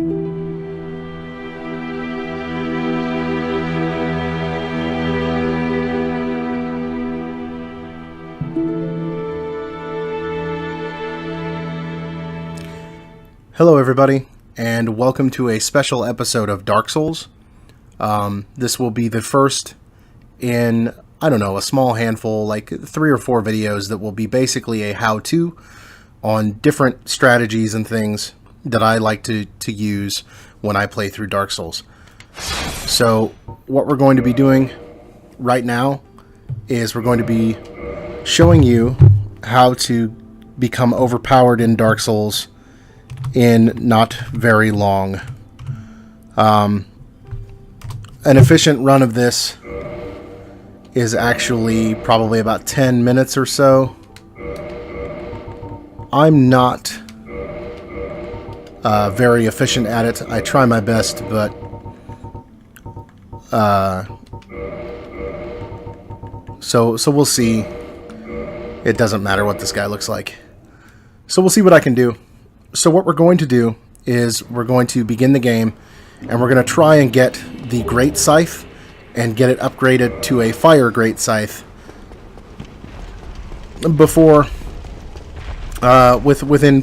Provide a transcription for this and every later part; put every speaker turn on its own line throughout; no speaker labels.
Hello everybody, and welcome to a special episode of Dark Souls. This will be the first in, I don't know, a small handful, like 3 or 4 videos that will be basically a how-to on different strategies and things that I like to use when I play through Dark Souls. So what we're going to be doing right now is we're going to be showing you how to become overpowered in Dark Souls in not very long. An efficient run of this is actually probably about 10 minutes or so. I'm not very efficient at it. I try my best, but so we'll see. It doesn't matter what this guy looks like. So we'll see what I can do. So what we're going to do is we're going to begin the game, and we're going to try and get the Great Scythe and get it upgraded to a Fire Great Scythe before, within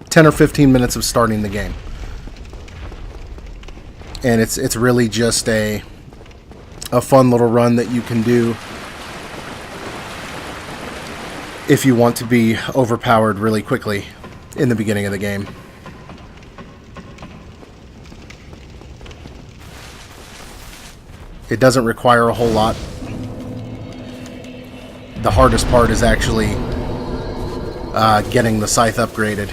10 or 15 minutes of starting the game. And it's really just a fun little run that you can do if you want to be overpowered really quickly in the beginning of the game. It doesn't require a whole lot. The hardest part is actually getting the Scythe upgraded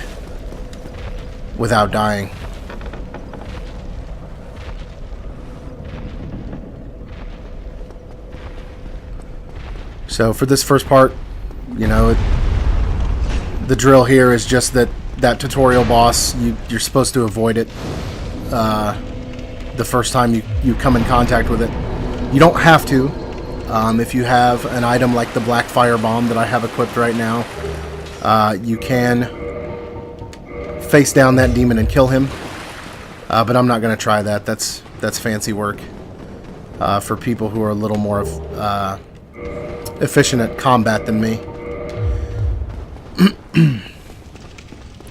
without dying. So for this first part, you know, the drill here is just that tutorial boss, you're supposed to avoid it the first time you come in contact with it. You don't have to. If you have an item like the Black Fire Bomb that I have equipped right now, you can face down that demon and kill him. But I'm not going to try that. That's fancy work for people who are a little more efficient at combat than me.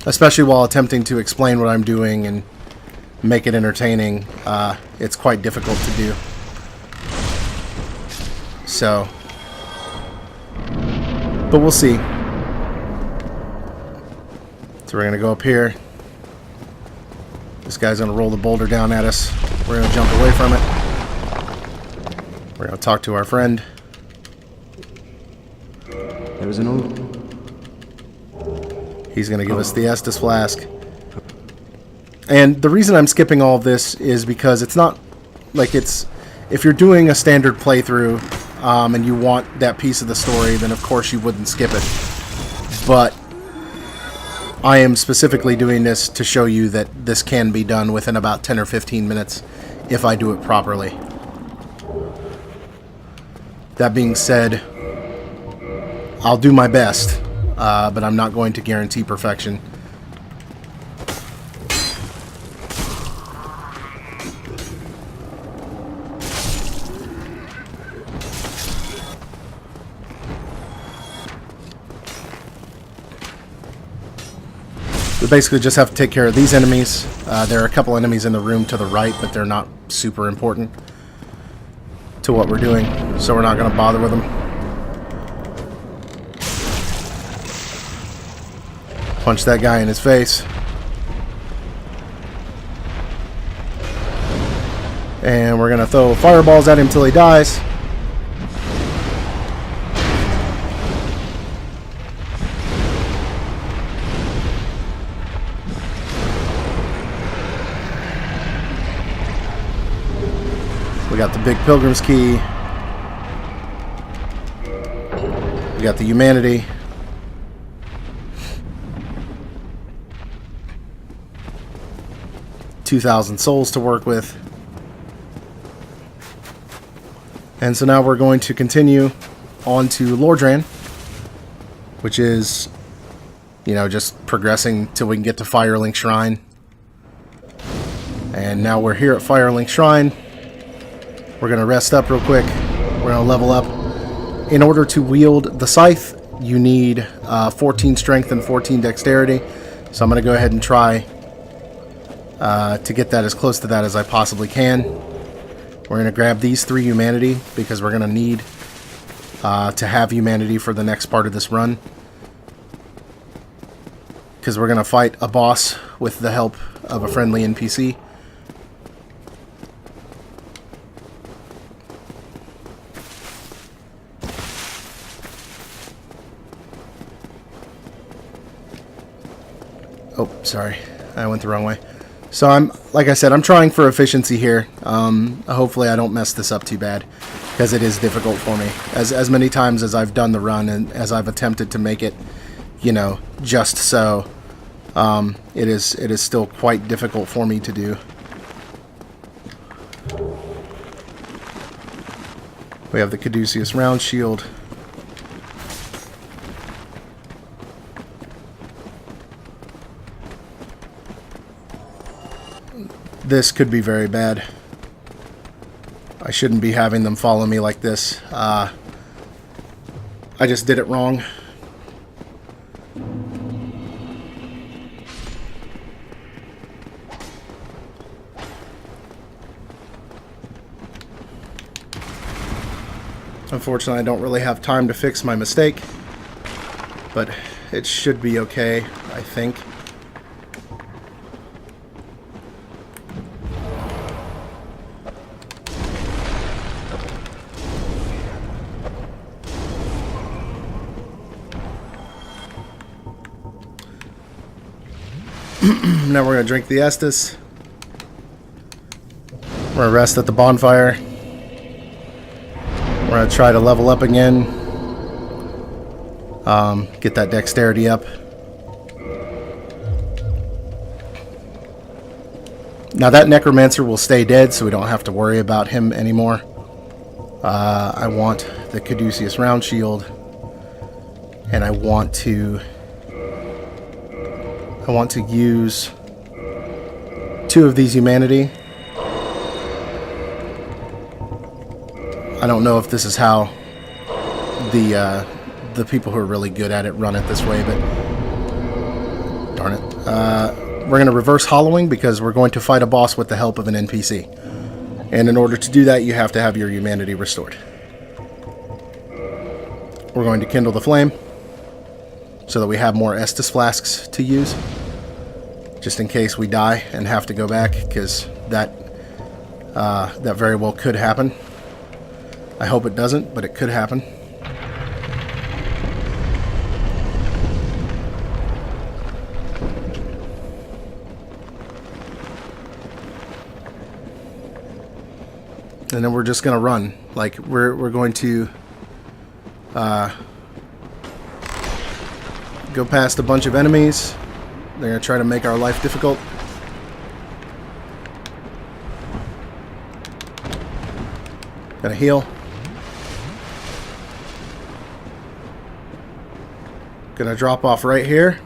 Especially while attempting to explain what I'm doing and make it entertaining, it's quite difficult to do. So, but we'll see. So we're going to go up here. This guy's going to roll the boulder down at us. We're going to jump away from it. We're going to talk to our friend.
There was an old...
He's going to give us the Estus Flask. And the reason I'm skipping all of this is because it's not like it's... If you're doing a standard playthrough and you want that piece of the story, then of course you wouldn't skip it. But I am specifically doing this to show you that this can be done within about 10 or 15 minutes if I do it properly. That being said, I'll do my best. But I'm not going to guarantee perfection. We basically just have to take care of these enemies. There are a couple enemies in the room to the right, but they're not super important to what we're doing, so we're not going to bother with them. Punch that guy in his face. And we're going to throw fireballs at him till he dies. We got the big Pilgrim's Key. We got the Humanity. $2,000 souls to work with. And so now we're going to continue on to Lordran, which is, you know, just progressing till we can get to Firelink Shrine. And now we're here at Firelink Shrine. We're going to rest up real quick. We're going to level up. In order to wield the Scythe, you need 14 strength and 14 dexterity. So I'm going to go ahead and try to get that as close to that as I possibly can. We're going to grab these 3 humanity because we're going to need to have humanity for the next part of this run. Because we're going to fight a boss with the help of a friendly NPC. Oh, sorry. I went the wrong way. So like I said, I'm trying for efficiency here. Hopefully I don't mess this up too bad, because it is difficult for me. As many times as I've done the run and as I've attempted to make it, you know, just so, it is still quite difficult for me to do. We have the Caduceus round shield. This could be very bad. I shouldn't be having them follow me like this. I just did it wrong. Unfortunately, I don't really have time to fix my mistake, but it should be okay, I think. Now we're going to drink the Estus. We're going to rest at the bonfire. We're going to try to level up again. Get that dexterity up. Now that necromancer will stay dead, so we don't have to worry about him anymore. I want the Caduceus round shield. And I want to use 2 of these humanity. I don't know if this is how the people who are really good at it run it this way, but darn it. We're going to reverse hollowing because we're going to fight a boss with the help of an NPC. And in order to do that, you have to have your humanity restored. We're going to kindle the flame so that we have more Estus flasks to use, just in case we die and have to go back, because that very well could happen. I hope it doesn't, but it could happen. And then we're just gonna run. Like we're going to go past a bunch of enemies. They're gonna try to make our life difficult. Gonna heal. Gonna drop off right here.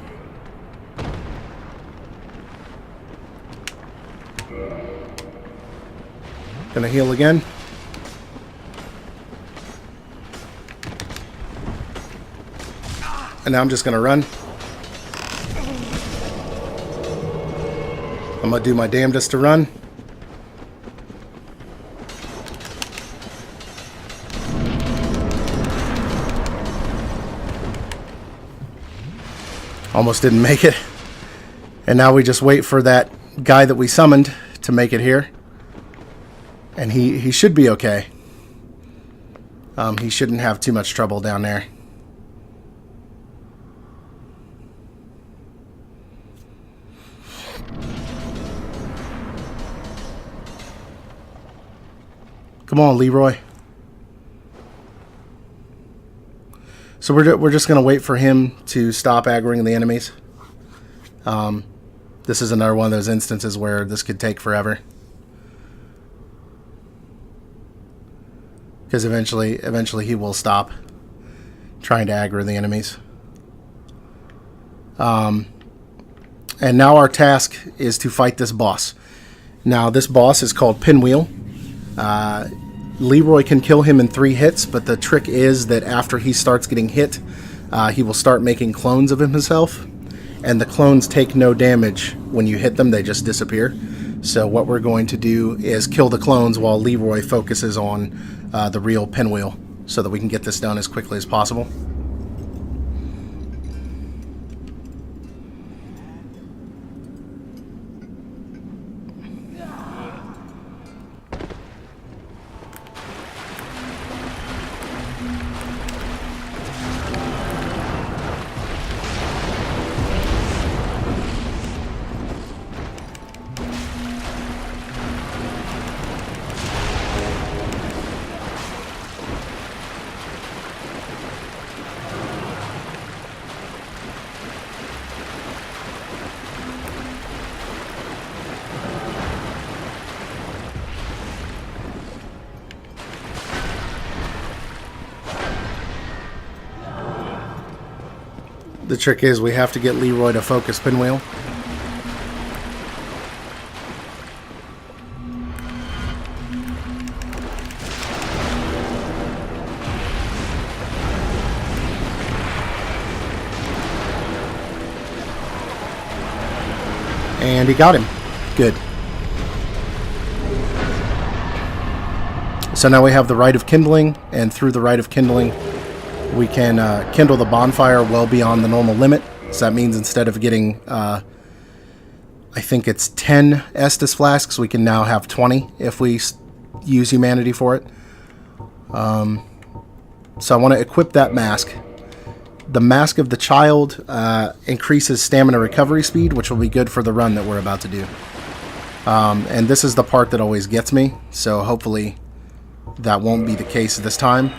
Gonna heal again. And now I'm just gonna run. I'm gonna do my damnedest to run. Almost didn't make it. And now we just wait for that guy that we summoned to make it here. And he should be okay. He shouldn't have too much trouble down there. Come on, Leroy. So we're just going to wait for him to stop aggroing the enemies. This is another one of those instances where this could take forever. Because eventually he will stop trying to aggro the enemies. And now our task is to fight this boss. Now this boss is called Pinwheel. Leroy can kill him in 3 hits, but the trick is that after he starts getting hit, he will start making clones of himself, and the clones take no damage when you hit them, they just disappear. So what we're going to do is kill the clones while Leroy focuses on the real Pinwheel, so that we can get this done as quickly as possible. The trick is we have to get Leroy to focus Pinwheel. And he got him. Good. So now we have the Rite of Kindling, and through the Rite of Kindling we can kindle the bonfire well beyond the normal limit. So that means instead of getting, I think it's 10 Estus flasks, we can now have 20 if we use humanity for it. So I want to equip that mask. The Mask of the Child increases stamina recovery speed, which will be good for the run that we're about to do. And this is the part that always gets me, so hopefully that won't be the case this time.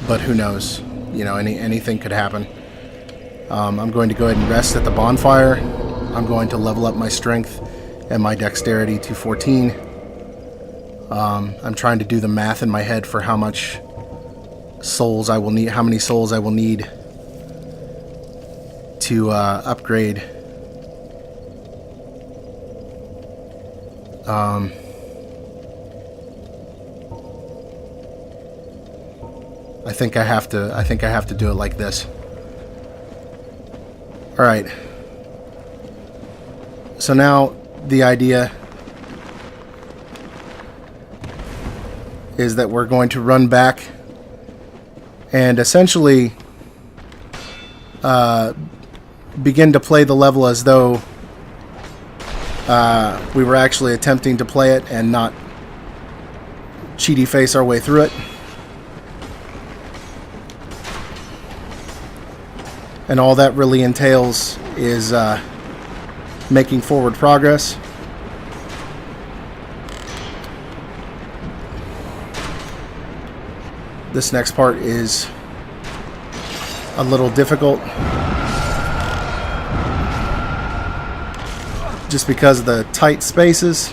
But who knows? You know, anything could happen. I'm going to go ahead and rest at the bonfire. I'm going to level up my strength and my dexterity to 14. I'm trying to do the math in my head for how much souls I will need, how many souls I will need to upgrade. I think I have to do it like this. All right. So now the idea is that we're going to run back and essentially begin to play the level as though we were actually attempting to play it and not cheaty face our way through it. And all that really entails is making forward progress. This next part is a little difficult just because of the tight spaces.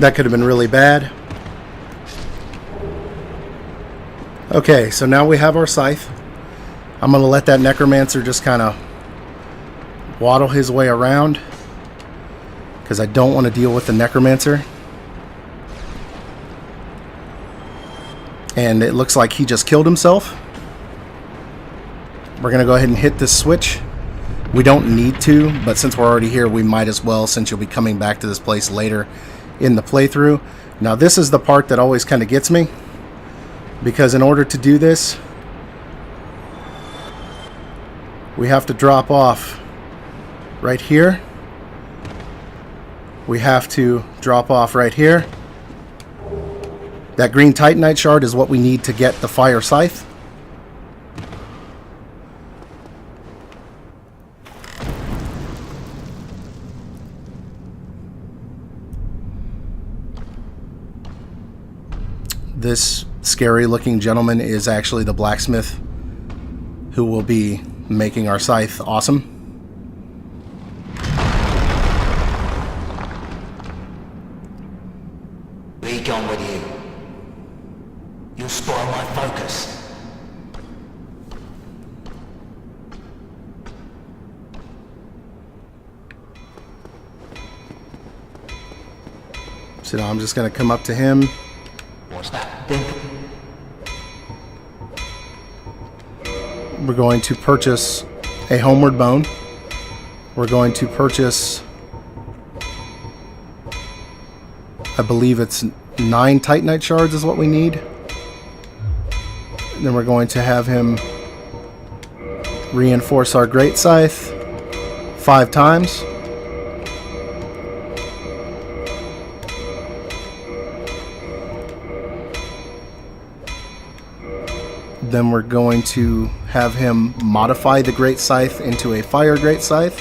That could have been really bad. Okay, so now we have our Scythe. I'm going to let that Necromancer just kind of waddle his way around, because I don't want to deal with the Necromancer. And it looks like he just killed himself. We're going to go ahead and hit this switch. We don't need to, but since we're already here, we might as well, since you'll be coming back to this place later in the playthrough. Now this is the part that always kind of gets me, because in order to do this, we have to drop off right here. We have to drop off right here. That green Titanite shard is what we need to get the Fire Scythe. This scary looking gentleman is actually the blacksmith who will be making our scythe awesome.
Be gone with you. You'll spoil my focus.
So now I'm just going to come up to him.
What's that thing?
We're going to purchase a homeward bone. We're going to purchase, I believe it's 9 titanite shards is what we need. And then we're going to have him reinforce our great scythe 5 times. Then we're going to have him modify the great scythe into a fire great scythe.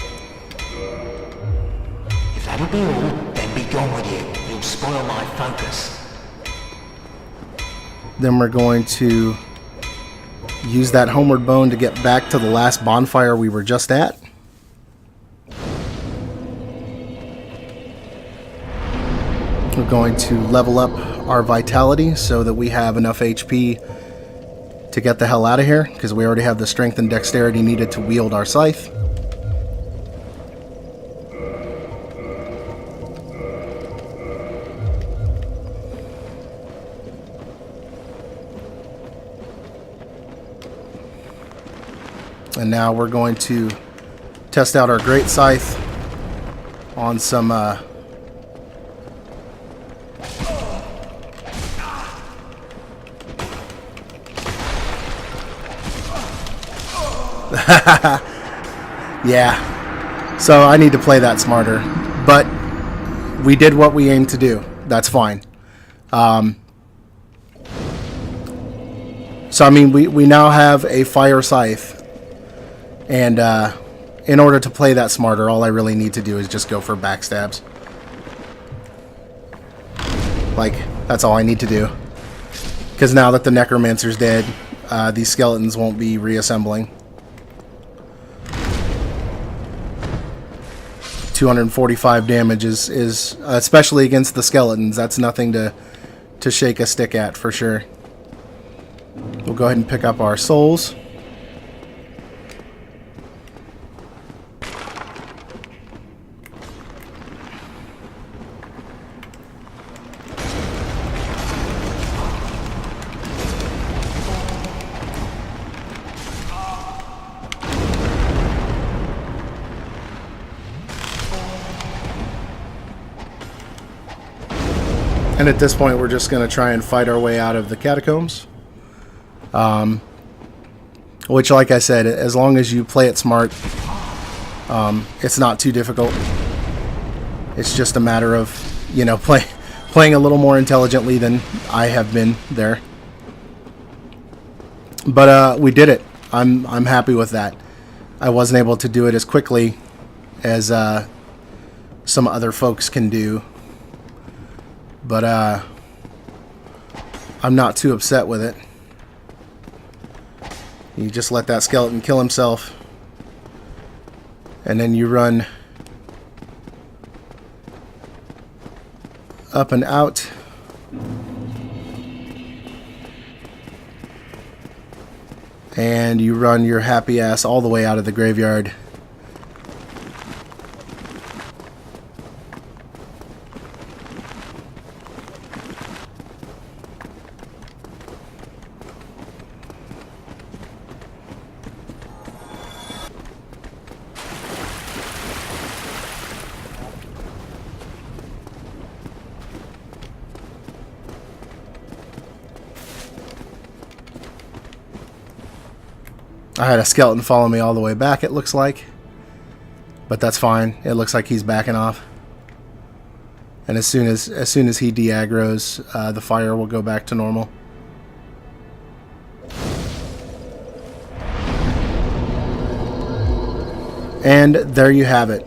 If that'll be all, then be gone with you. You'll spoil my focus.
Then we're going to use that homeward bone to get back to the last bonfire we were just at. We're going to level up our vitality so that we have enough HP to get the hell out of here, because we already have the strength and dexterity needed to wield our scythe. And now we're going to test out our great scythe on some yeah, so I need to play that smarter, but we did what we aimed to do. That's fine. So I mean, we now have a fire scythe, and in order to play that smarter, all I really need to do is just go for backstabs. Like, that's all I need to do, because now that the necromancer's dead, these skeletons won't be reassembling. 245 damage is especially against the skeletons, that's nothing to shake a stick at for sure. We'll go ahead and pick up our souls. And at this point, we're just going to try and fight our way out of the catacombs. Which, like I said, as long as you play it smart, it's not too difficult. It's just a matter of, you know, playing a little more intelligently than I have been there. But we did it. I'm happy with that. I wasn't able to do it as quickly as some other folks can do. But I'm not too upset with it. You just let that skeleton kill himself, and then you run up and out. And you run your happy ass all the way out of the graveyard. I had a skeleton follow me all the way back, it looks like. But that's fine. It looks like he's backing off. And as soon as he de-aggroes, the fire will go back to normal. And there you have it.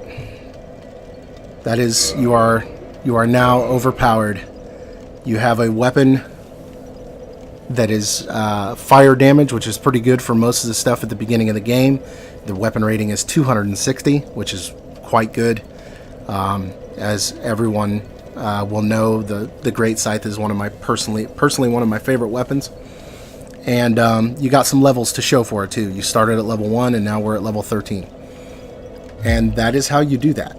That is, you are now overpowered. You have a weapon that is fire damage, which is pretty good for most of the stuff at the beginning of the game. The weapon rating is 260, which is quite good. As everyone will know, the Great Scythe is one of my personally one of my favorite weapons. And you got some levels to show for it too. You started at level 1 and now we're at level 13. And that is how you do that.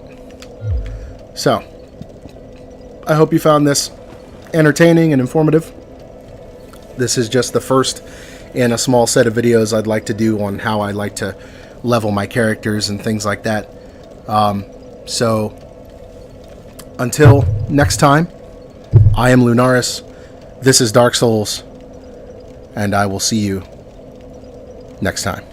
So, I hope you found this entertaining and informative. This is just the first in a small set of videos I'd like to do on how I like to level my characters and things like that. So, until next time, I am Lunaris, this is Dark Souls, and I will see you next time.